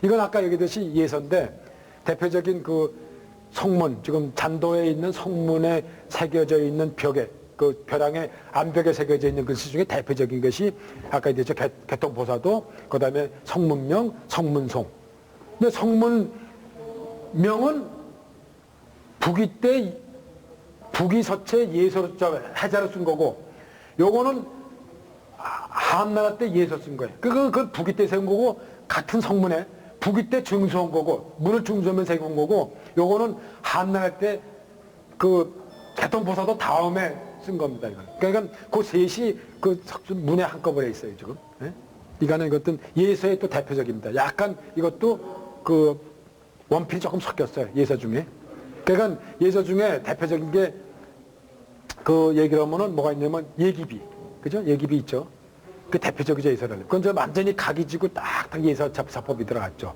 이건 아까 얘기했듯이 예서인데 대표적인 그 성문, 지금 잔도에 있는 성문에 새겨져 있는 벽에, 그 벼랑의 암벽에 새겨져 있는 글씨 중에 대표적인 것이 아까 얘기했죠. 개통보사도, 그 다음에 성문명, 성문송. 근데 성문명은 북이 때 북이 서체 예서로 해자로 쓴 거고, 요거는 한나라 때 예서 쓴 거예요. 그건 북이 때 세운 거고, 같은 성문에 북이 때 증수한 거고, 문을 증수하면 세운 거고, 요거는 한나라 때 그 개통보사도 다음에 쓴 겁니다. 이건. 그러니까 그 셋이 그 문에 한꺼번에 있어요, 지금. 예? 이거는 이것도 예서의 또 대표적입니다. 약간 이것도 그 원필이 조금 섞였어요, 예서 중에. 그러니까 예서 중에 대표적인 게 그 얘기를 하면은 뭐가 있냐면 예기비. 그죠? 예기비 있죠? 그 대표적이죠, 예서를. 그건 저 완전히 각이 지고 딱딱 예서 자법이 들어갔죠.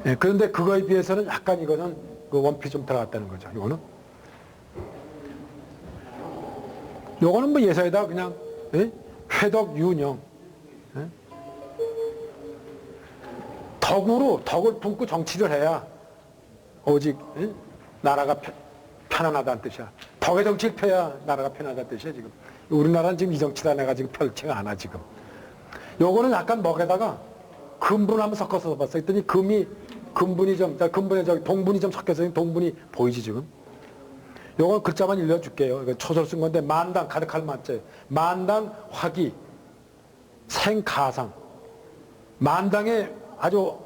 예, 그런데 그거에 비해서는 약간 이거는 그 원필이 좀 들어갔다는 거죠, 이거는. 요거는 뭐 예서에다 그냥, 예? 회덕, 윤영. 예? 덕을 품고 정치를 해야 오직, 예? 나라가 편안하다는 뜻이야. 덕의 정치를 펴야 나라가 편하다는 뜻이야, 지금. 우리나라는 지금 이 정치를 안 해가지고 펼치가 안 하, 지금. 요거는 약간 먹에다가 금분 한번 섞어서 봤어. 했더니 금분이 좀, 동분이 좀 섞여서 동분이 보이지, 지금. 요건 글자만 읽어줄게요. 이거 초설 쓴 건데, 만당, 가득할 만자. 만당, 화기, 생가상. 만당에 아주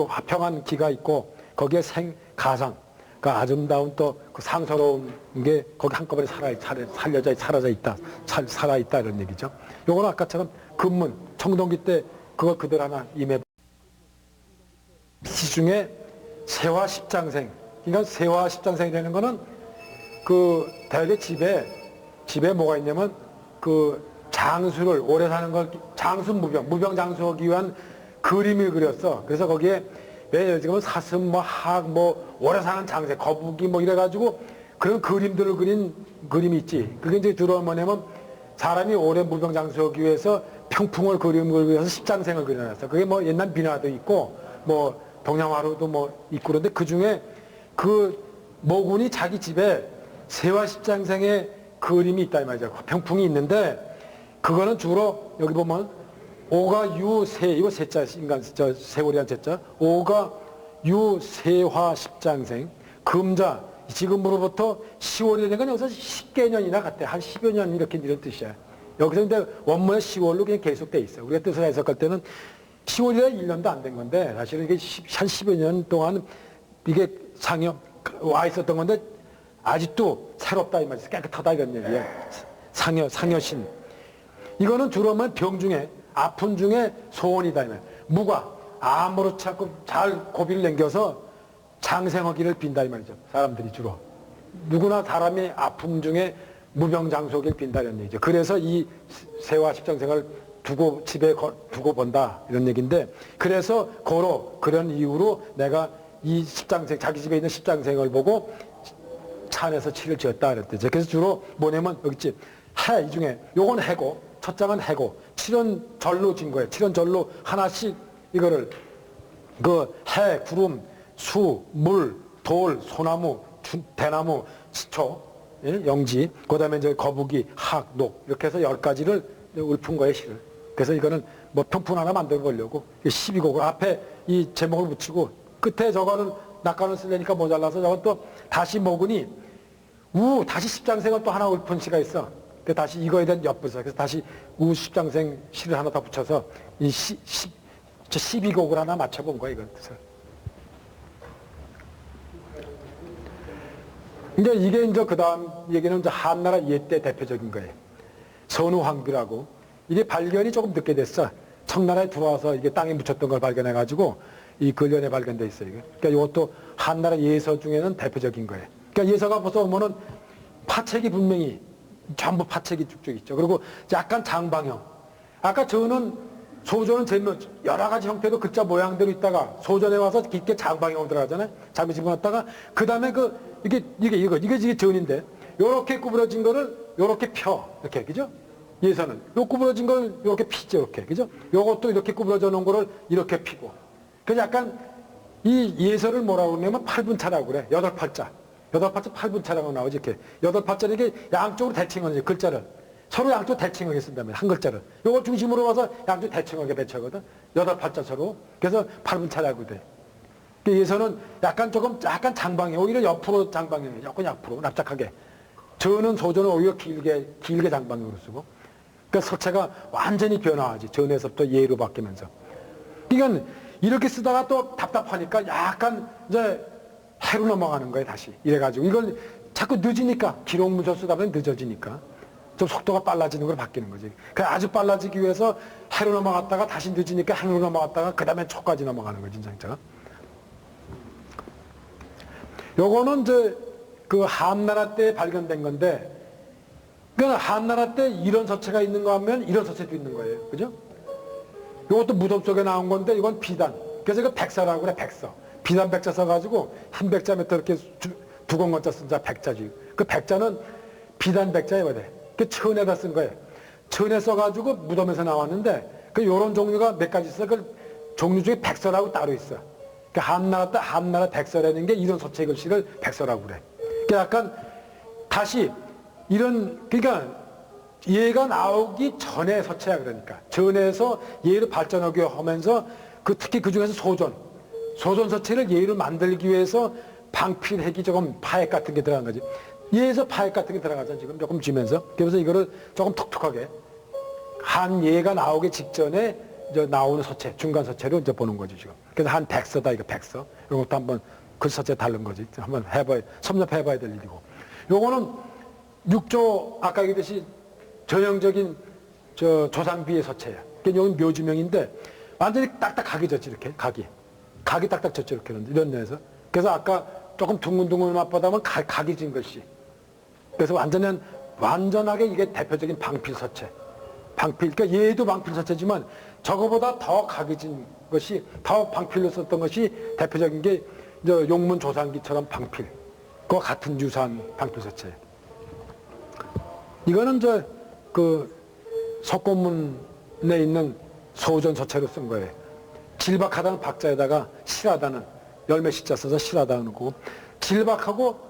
화평한 기가 있고, 거기에 생가상. 그 아름다운 또 그 상서로운 게 거기 한꺼번에 사라져 있다. 살아있다. 이런 얘기죠. 요거는 아까처럼 금문, 청동기 때 그걸 그대로 하나 임해. 시중에 세화 십장생. 그러니까 세화 십장생이라는 거는 그 대개 집에 뭐가 있냐면 그 장수를 오래 사는 걸 무병 장수하기 위한 그림을 그렸어. 그래서 거기에 왜 지금 사슴 오래 사는 장세 거북이 이래가지고 그런 그림들을 그린 그림이 있지. 그게 이제 주로 뭐냐면 사람이 오래 무병 장수하기 위해서 평풍을 그림을 위해서 십장생을 그려놨어. 그게 뭐 옛날 민화도 있고 뭐 동양화로도 있고 그런데 그 중에 그 모군이 자기 집에 세화 십장생의 그림이 있다 이 말이죠. 평풍이 있는데 그거는 주로 여기 보면 오가 유세 이거 세자 인간 세월이란 세자 오가 유세화 십장생 금자 지금으로부터 10월이라는 건 여기서 10개 년이나 같대. 한 10여 년 이런 뜻이야. 여기서 근데 원문에 10월로 그냥 계속 돼 있어. 우리가 뜻을 해석할 때는 10월이라 1년도 안 된 건데 사실은 이게 한 10여 년 동안 이게 와 있었던 건데 아직도 새롭다 이 말이지. 깨끗하다 이런 얘기야. 상여신. 이거는 주로만 병 중에 아픈 중에 소원이다 이 말. 무가 아무렇지 않고 잘 고비를 넘겨서 장생하기를 빈다 이 말이죠. 사람들이 주로. 누구나 사람이 아픔 중에 무병장수하기를 빈다는 얘기죠. 그래서 이 세화 십장생을 집에 두고 본다 이런 얘기인데 그래서 그런 이유로 내가 이 십장생 자기 집에 있는 십장생을 보고 찬에서 치를 지었다 그랬대. 그래서 주로 뭐냐면 여기 있지 해 이 중에 요건 해고 첫 장은 해고 7원 절로 진 거예요. 7원 절로 하나씩 이거를 그 해, 구름, 수, 물, 돌, 소나무, 대나무, 시초, 예? 영지, 그 다음에 이제 거북이, 학, 녹 이렇게 해서 10가지를 읊은 거예요, 시를. 그래서 이거는 뭐 평풍 하나 만들어 보려고 12곡을 앞에 이 제목을 붙이고 끝에 저거는 낙관을 쓰려니까 모자라서 저건 또 다시 모근이 다시 십장생을 또 하나 읊은 시가 있어. 그 다시 이거에 대한 엿붙여. 그래서 다시 십장생 시를 하나 더 붙여서 이 12곡을 하나 맞춰본 거야, 이건. 이게 이제 그 다음 얘기는 이제 한나라 옛때 대표적인 거예요. 선우황비라고. 이게 발견이 조금 늦게 됐어. 청나라에 들어와서 이게 땅에 묻혔던 걸 발견해가지고 이 근련에 발견돼 있어요. 그러니까 이것도 한나라 예서 중에는 대표적인 거예요. 그러니까 예서가 벌써 보면은 파책이 분명히 전부 파책이 쭉쭉 있죠. 그리고 약간 장방형. 아까 소조는 여러 가지 형태로 글자 모양대로 있다가 소전에 와서 깊게 장방형으로 들어가잖아요. 잠이 집어넣었다가 그 다음에 이게 전인데 요렇게 구부러진 거를 요렇게 펴. 이렇게, 그죠? 예서는. 요 구부러진 걸 요렇게 피죠, 이렇게. 그죠? 요것도 이렇게 구부러져 놓은 거를 이렇게 피고. 그래서 약간 이 예서를 뭐라고 그러냐면 8분차라고 그래. 8팔자. 8팔자 8분차라고 나오지, 이렇게. 8팔자는 이게 양쪽으로 대칭하는 글자를. 서로 양쪽 대칭하게 쓴다면, 한 글자를. 요걸 중심으로 와서 양쪽 대칭하게 배치하거든. 8팔자서로. 그래서 8분차라고 돼. 예서는 약간 장방이, 오히려 옆으로 장방이네. 약간 옆으로, 납작하게. 전은, 소전은 오히려 길게 장방으로 쓰고. 그러니까 서체가 완전히 변화하지. 전에서부터 예로 바뀌면서. 그러니까 이렇게 쓰다가 또 답답하니까 약간 이제 해로 넘어가는 거예요, 다시. 이래가지고. 이걸 자꾸 늦으니까, 기록문서 쓰다 보면 늦어지니까. 좀 속도가 빨라지는 걸로 바뀌는 거지. 그래서 아주 빨라지기 위해서 해로 넘어갔다가 다시 늦으니까 해로 넘어갔다가 그 다음에 초까지 넘어가는 거지, 진짜가. 요거는 이제 그 한나라 때 발견된 건데, 그러니까 한나라 때 이런 서체가 있는 거 하면 이런 서체도 있는 거예요. 그죠? 요것도 무덤 속에 나온 건데, 이건 비단. 그래서 이거 백서라고 그래, 백서. 비단 백자 써가지고, 흰 백자 밑에 이렇게 두건건자 쓴 자 백자지. 그 백자는 비단 백자예요, 그래. 그 천에다 쓴 거예요. 천에 써가지고 무덤에서 나왔는데, 그 요런 종류가 몇 가지 있어. 그 종류 중에 백서라고 따로 있어. 그 한나라 때 한나라 백서라는 게 이런 서체 글씨를 백서라고 그래. 그 약간 다시 이런, 그러니까 얘가 나오기 전에 서체야, 그러니까. 전에서 얘를 발전하게 하면서 특히 그 중에서 소전 서체를 얘를 만들기 위해서 방필핵이 조금 파획 같은 게 들어간 거지. 얘에서 파획 같은 게 들어가잖아, 지금 조금 지면서. 그래서 이거를 조금 톡톡하게 한 얘가 나오기 직전에 이제 나오는 서체, 중간 서체로 이제 보는 거지, 지금. 그래서 한 백서다, 이거 백서. 이것도 한번 글 서체 다른 거지. 한번 섭렵해봐야 될 일이고. 요거는 육조, 아까 얘기했듯이 전형적인 조상비의 서체야. 그러니까 여기 묘지명인데 완전히 딱딱 각이 졌지, 이렇게. 각이 딱딱 졌지, 이렇게. 이런 데에서. 그래서 아까 조금 둥근둥근 맛보다는 각이 진 것이. 그래서 완전하게 이게 대표적인 방필서체. 그러니까 얘도 방필서체지만 저거보다 더 각이 진 것이, 더 방필로 썼던 것이 대표적인 게 이제 용문 조상기처럼 방필. 그와 같은 유사한 방필서체. 이거는 석고문에 있는 소전서체로 쓴 거예요. 질박하다는 박자에다가 실하다는 열매 시자 써서 실하다는 거고, 질박하고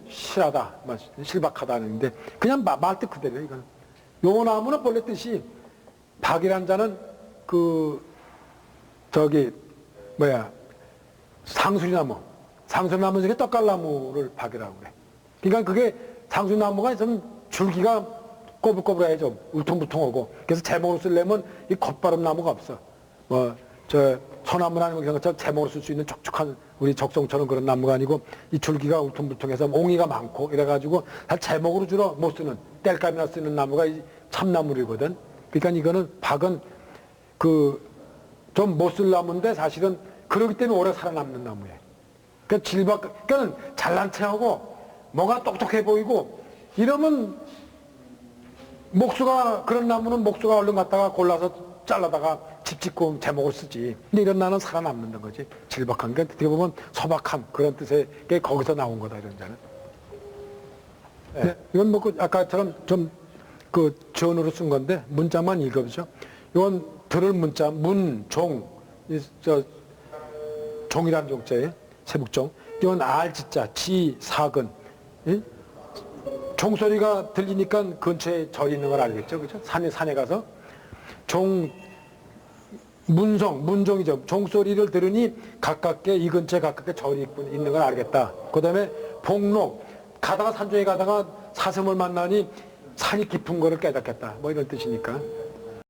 실하다, 실박하다는데 그냥 말뜻 그대로예요, 이거는. 요 나무는 본래 뜻이 박이란 자는 상수리나무 중에 떡갈나무를 박이라고 그래. 그러니까 그게 상수리나무가 있으면 줄기가 꼬불꼬불해야죠. 울퉁불퉁하고. 그래서 제목으로 쓰려면 이 겉바름 나무가 없어. 소나무나 이런 것처럼 제목으로 쓸 수 있는 촉촉한 우리 적송처럼 그런 나무가 아니고 이 줄기가 울퉁불퉁해서 옹이가 많고 이래가지고 다 제목으로 주로 못 쓰는, 땔감이나 쓰는 나무가 이 참나무이거든. 그러니까 이거는 박은 좀 못 쓸 나무인데 사실은 그러기 때문에 오래 살아남는 나무예요. 그러니까 잘난 체하고 뭔가 똑똑해 보이고 이러면 그런 나무는 목수가 얼른 갖다가 골라서 잘라다가 집 짓고 제목을 쓰지. 근데 이런 나는 살아남는 거지. 질박한 게 어떻게 보면 소박함, 그런 뜻의 게 거기서 나온 거다, 이런 자는. 네. 이건 아까처럼 좀 전으로 쓴 건데 문자만 읽어보죠. 이건 들을 문자, 종, 종이란 종자에 세북종. 이건 알지자, 사근. 종소리가 들리니까 근처에 절이 있는 걸 알겠죠, 그죠? 산에 가서 문종이죠. 종소리를 들으니 이 근처에 가깝게 절이 있는 걸 알겠다. 그 다음에 복록, 산중에 가다가 사슴을 만나니 산이 깊은 거를 깨닫겠다. 뭐 이런 뜻이니까.